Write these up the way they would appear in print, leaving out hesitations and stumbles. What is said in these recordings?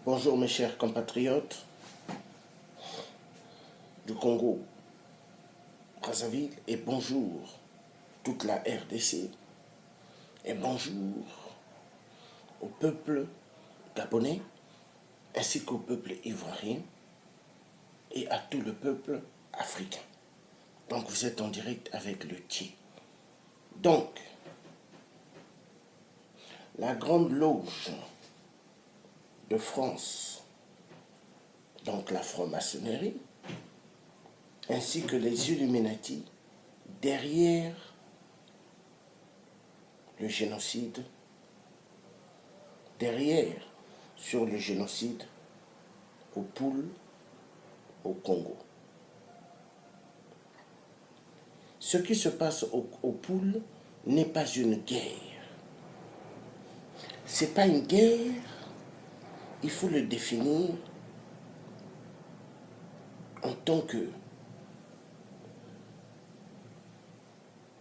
Bonjour mes chers compatriotes du Congo, Brazzaville, et bonjour toute la RDC, et bonjour au peuple gabonais, ainsi qu'au peuple ivoirien, et à tout le peuple africain. Donc vous êtes en direct avec le Thier. Donc, la Grande Loge de France, donc la franc-maçonnerie, ainsi que les Illuminati, derrière le génocide, sur le génocide au Poul, au Congo. Ce qui se passe au Poul n'est pas une guerre. C'est pas une guerre, il faut le définir en tant que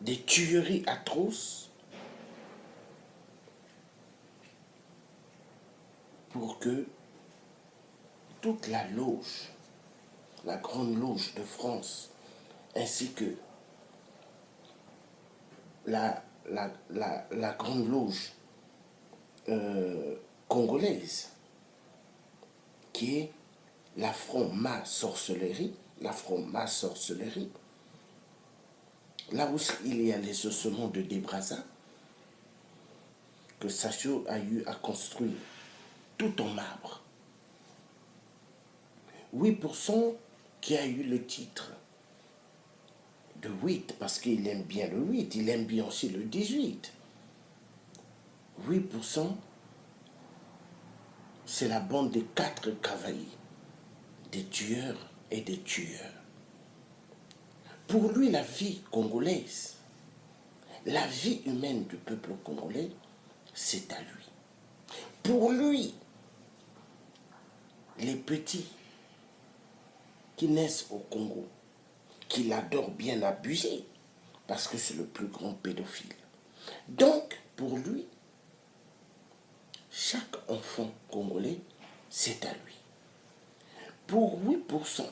des tueries atroces pour que toute la loge, la Grande Loge de France, ainsi que la Grande Loge congolaise, qui est la franc-maçonnerie, là où il y a les ossements de Débrazza, que Sassou a eu à construire tout en marbre. 8% qui a eu le titre de 8, parce qu'il aime bien le 8, il aime bien aussi le 18. 8%, c'est la bande des 4 cavaliers, des tueurs et des tueurs. Pour lui, la vie congolaise, la vie humaine du peuple congolais, c'est à lui. Pour lui, les petits qui naissent au Congo, qu'il adore bien abuser, parce que c'est le plus grand pédophile. Donc, pour lui, chaque enfant congolais, c'est à lui. Pour 8%,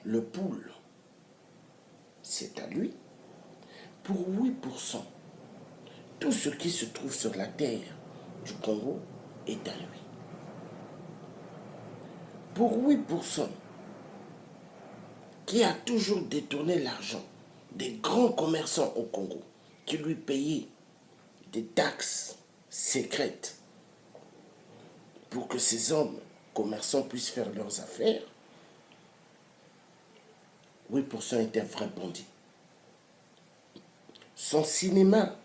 le Poul, c'est à lui. Pour 8%, tout ce qui se trouve sur la terre du Congo est à lui. Pour 8%, qui a toujours détourné l'argent des grands commerçants au Congo, qui lui payaient des taxes secrètes pour que ces hommes commerçants puissent faire leurs affaires, 8% est un vrai bandit. Son cinéma,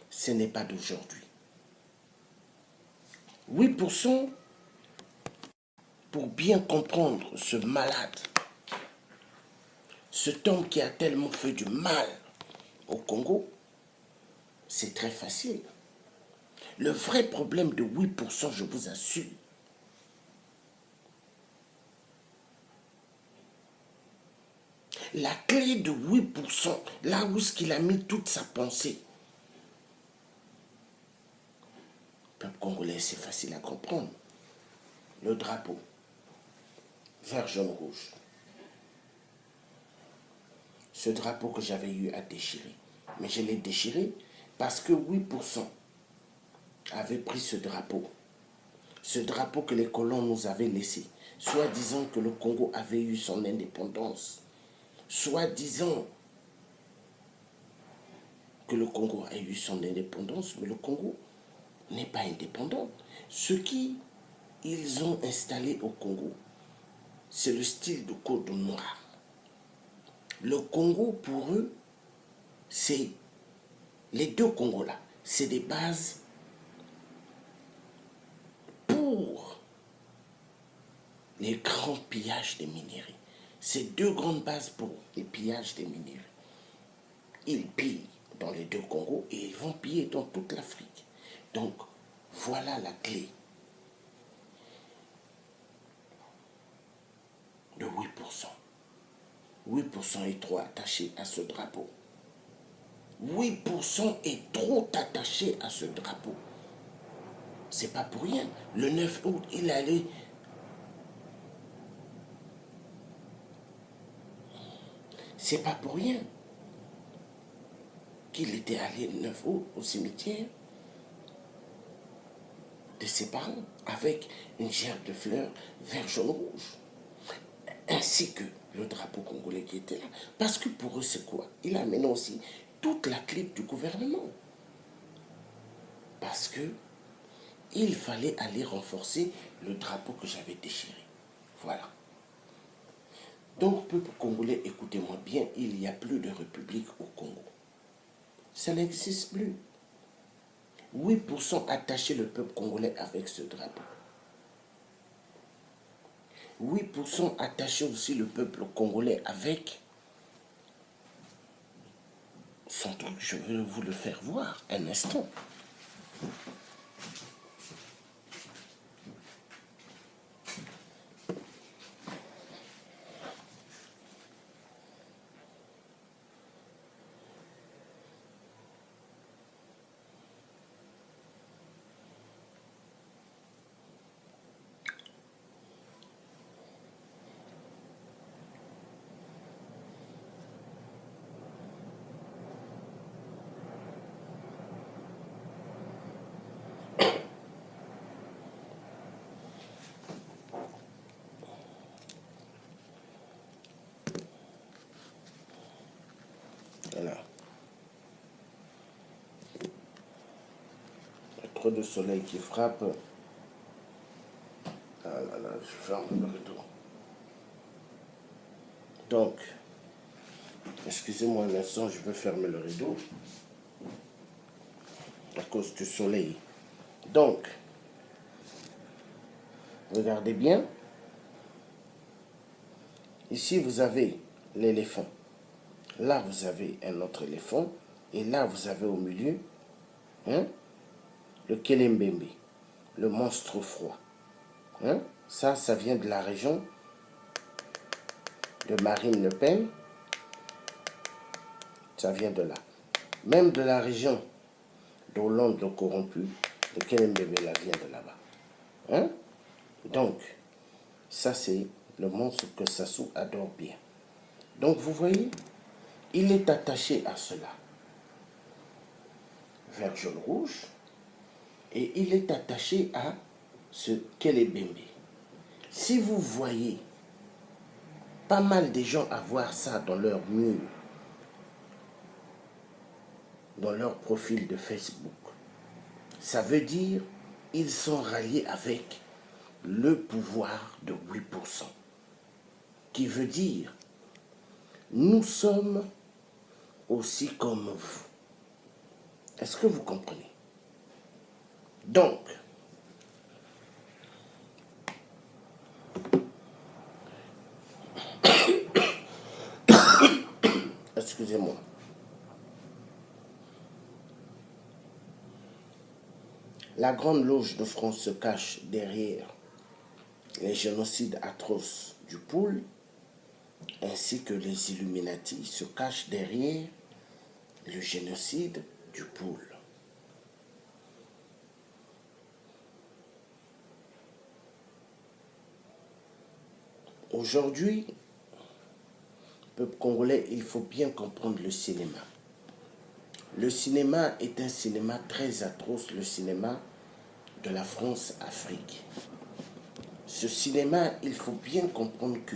ce n'est pas d'aujourd'hui. 8%, pour bien comprendre ce malade, cet homme qui a tellement fait du mal au Congo, c'est très facile. Le vrai problème de 8%, je vous assure, la clé de 8%, là où est-ce qu'il a mis toute sa pensée, le peuple congolais, c'est facile à comprendre. Le drapeau, vert, jaune, rouge. Ce drapeau que j'avais eu à déchirer. Mais je l'ai déchiré parce que 8% avaient pris ce drapeau. Ce drapeau que les colons nous avaient laissé. Soit disant que le Congo avait eu son indépendance. Soit disant que le Congo a eu son indépendance, mais le Congo n'est pas indépendant. Ce qu'ils ont installé au Congo, c'est le style de code noir. Le Congo, pour eux, c'est les deux Congos là, c'est des bases pour les grands pillages des minerais. C'est deux grandes bases pour les pillages des minerais. Ils pillent dans les deux Congos et ils vont piller dans toute l'Afrique. Donc, voilà la clé de 8%. 8% est trop attaché à ce drapeau. 8% est trop attaché à ce drapeau. C'est pas pour rien. Le 9 août, il allait... C'est pas pour rien qu'il était allé le 9 août au cimetière de ses parents avec une gerbe de fleurs vert, jaune, rouge, ainsi que le drapeau congolais qui était là. Parce que pour eux, c'est quoi? Il amène aussi toute la clique du gouvernement. Parce que il fallait aller renforcer le drapeau que j'avais déchiré. Voilà. Donc, peuple congolais, écoutez-moi bien, il n'y a plus de république au Congo. Ça n'existe plus. 8% attaché le peuple congolais avec ce drapeau. 8% attaché aussi le peuple congolais avec son truc. Je vais vous le faire voir un instant. Voilà. Il y a trop de soleil qui frappe. Ah là là, je ferme le rideau. Donc, excusez-moi un instant, je vais fermer le rideau à cause du soleil. Donc, regardez bien. Ici, vous avez l'éléphant. Là, vous avez un autre éléphant. Et là, vous avez au milieu le Kelembembe, le monstre froid. Ça vient de la région de Marine Le Pen. Ça vient de là. Même de la région d'Hollande le corrompu, le Kelembembe là vient de là-bas. Donc, ça c'est le monstre que Sassou adore bien. Donc, vous voyez, il est attaché à cela. Vert, jaune, rouge. Et il est attaché à ce Kelembembe. Si vous voyez pas mal de gens avoir ça dans leur mur, dans leur profil de Facebook, ça veut dire ils sont ralliés avec le pouvoir de 8%. Qui veut dire, nous sommes aussi comme vous. Est-ce que vous comprenez? Donc, excusez-moi. La Grande Loge de France se cache derrière les génocides atroces du Poul, ainsi que les Illuminati se cachent derrière le génocide du Poul. Aujourd'hui, peuple congolais, il faut bien comprendre le cinéma. Le cinéma est un cinéma très atroce, le cinéma de la France-Afrique. Ce cinéma, il faut bien comprendre que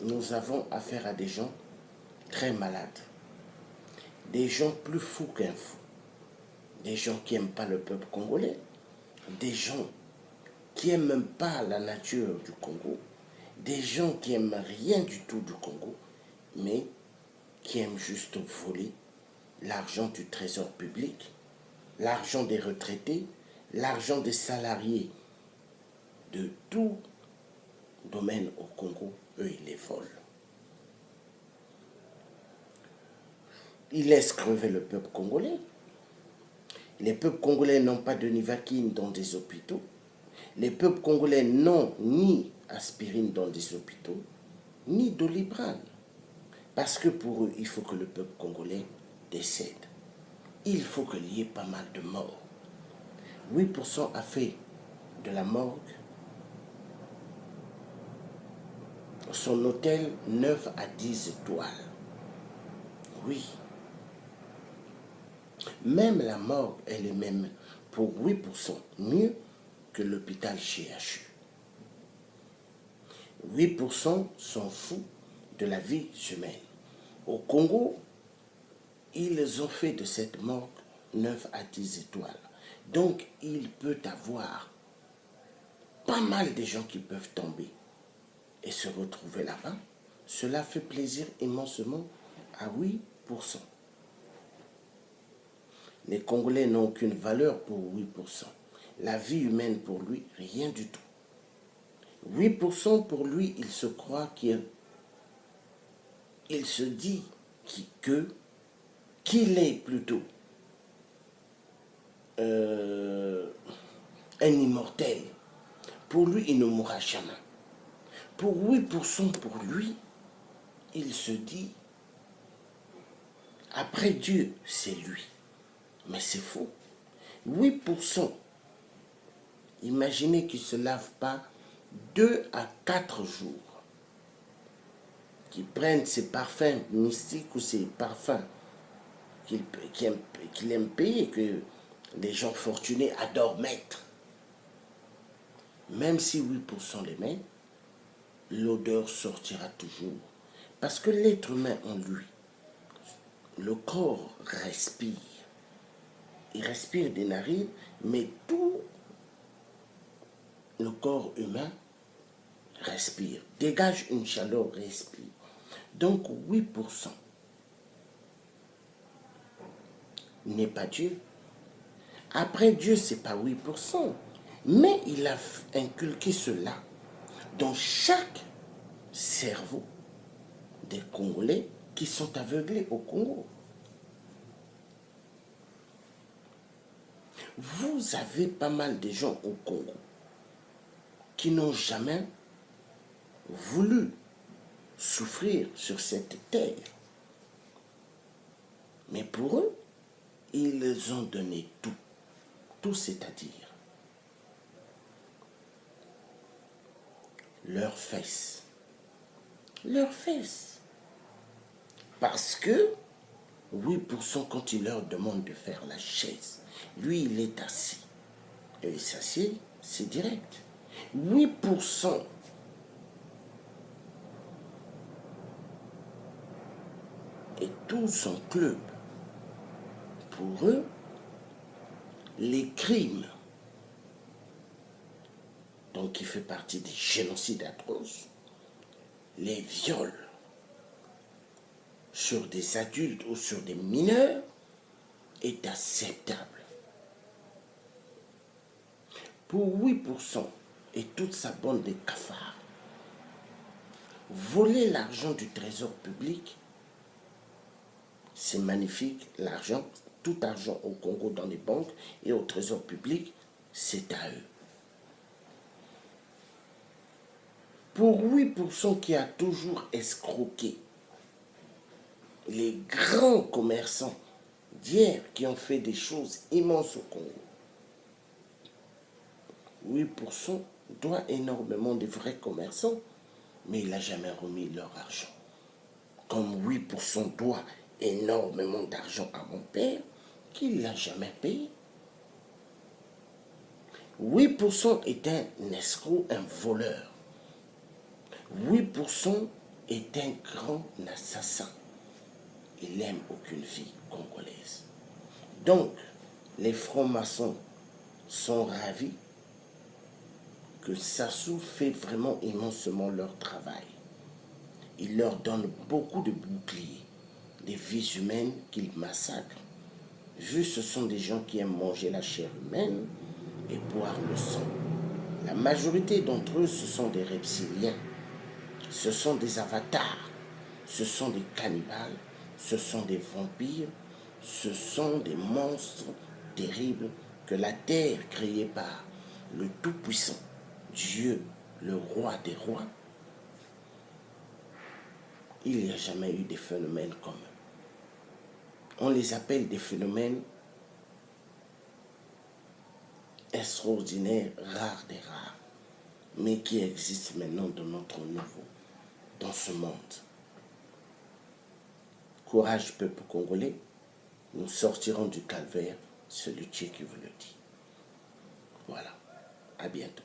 nous avons affaire à des gens très malades, des gens plus fous qu'un fou, des gens qui n'aiment pas le peuple congolais, des gens qui n'aiment même pas la nature du Congo, des gens qui n'aiment rien du tout du Congo, mais qui aiment juste voler l'argent du trésor public, l'argent des retraités, l'argent des salariés de tout domaine au Congo, eux, ils les volent. Ils laissent crever le peuple congolais. Les peuples congolais n'ont pas de Nivaquine dans des hôpitaux. Les peuples congolais n'ont ni aspirine dans des hôpitaux, ni Doliprane. Parce que pour eux, il faut que le peuple congolais décède. Il faut qu'il y ait pas mal de morts. 8% a fait de la morgue son hôtel 9 à 10 étoiles. Oui. Même la morgue, elle est même pour 8% mieux que l'hôpital CHU. 8% s'en foutent de la vie humaine. Au Congo, ils ont fait de cette morgue 9 à 10 étoiles. Donc, il peut avoir pas mal de gens qui peuvent tomber et se retrouver là-bas. Cela fait plaisir immensement à 8%. Les Congolais n'ont aucune valeur pour 8%. La vie humaine pour lui, rien du tout. 8% pour lui, il se croit qu'il se dit qu'il est plutôt un immortel. Pour lui, il ne mourra jamais. Pour 8%, pour lui, il se dit, après Dieu, c'est lui. Mais c'est faux. 8%, imaginez qu'il ne se lave pas 2 à 4 jours. Qu'il prenne ses parfums mystiques ou ses parfums qu'il aime payer, que les gens fortunés adorent mettre. Même si 8% les met, l'odeur sortira toujours. Parce que l'être humain en lui, le corps respire. Il respire des narines, mais tout le corps humain respire, dégage une chaleur, respire. Donc 8% n'est pas Dieu. Après Dieu, ce n'est pas 8%. Mais il a inculqué cela dans chaque cerveau des Congolais qui sont aveuglés au Congo. Vous avez pas mal de gens au Congo qui n'ont jamais voulu souffrir sur cette terre. Mais pour eux, ils ont donné tout. Tout, c'est-à-dire leurs fesses. Leurs fesses. Parce que 8%, quand il leur demande de faire la chaise, lui, il est assis. Et il s'assied, c'est direct. 8% et tout son club. Pour eux, les crimes, donc qui fait partie des génocides atroces, les viols sur des adultes ou sur des mineurs, est acceptable. Pour 8% et toute sa bande de cafards, voler l'argent du trésor public, c'est magnifique. L'argent, tout argent au Congo dans les banques et au trésor public, c'est à eux. Pour 8% qui a toujours escroqué les grands commerçants d'hier qui ont fait des choses immenses au Congo, 8% doit énormément de vrais commerçants, mais il n'a jamais remis leur argent. Comme 8% doit énormément d'argent à mon père, qu'il ne l'a jamais payé. 8% est un escroc, un voleur. 8% est un grand assassin. Il n'aime aucune vie congolaise. Donc, les francs-maçons sont ravis que Sassou fait vraiment immensément leur travail. Il leur donne beaucoup de boucliers, des vies humaines qu'ils massacrent. Vu ce sont des gens qui aiment manger la chair humaine et boire le sang. La majorité d'entre eux, ce sont des reptiliens, ce sont des avatars, ce sont des cannibales, ce sont des vampires, ce sont des monstres terribles que la terre créée par le Tout-Puissant, Dieu, le roi des rois, il n'y a jamais eu des phénomènes comme eux. On les appelle des phénomènes extraordinaire, rare des rares, mais qui existe maintenant dans notre nouveau, dans ce monde. Courage, peuple congolais, nous sortirons du calvaire, c'est le Dieu qui vous le dit. Voilà, à bientôt.